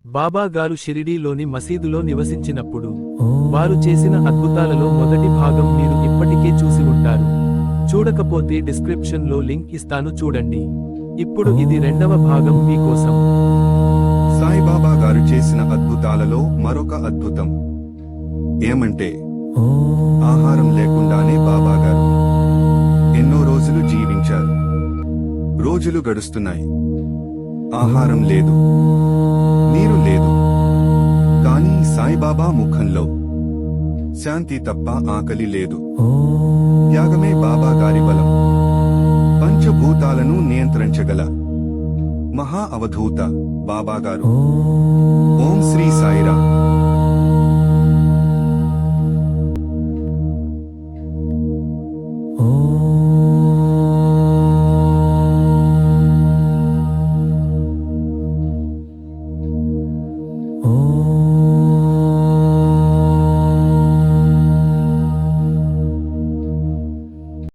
బాబా గారు షిరిడీలోని మసీదులో నివసించినప్పుడు వారు చేసిన అద్భుతాలలో మొదటి భాగం మీరు ఇప్పటికే చూసి ఉంటారు. చూడకపోతే డిస్క్రిప్షన్ లో లింక్ ఇస్తాను, చూడండి. ఇప్పుడు ఇది రెండవ భాగం మీకోసం. సాయిబాబా గారు చేసిన అద్భుతాలలో మరొక అద్భుతం ఏమంటే, ఆహారం లేకుండానే బాబా గారు ఎన్నో రోజులు జీవించారు. రోజులు గడుస్తున్నాయి, ఆహారం లేదు, నీరు లేదు. కానీ సాయిబాబా ముఖంలో శాంతి తప్ప ఆకలి లేదు. త్యాగమే బాబా గారి బలం. పంచభూతాలను నియంత్రించగల మహా అవధూత బాబా గారు. ఓం శ్రీ సాయిరామ్.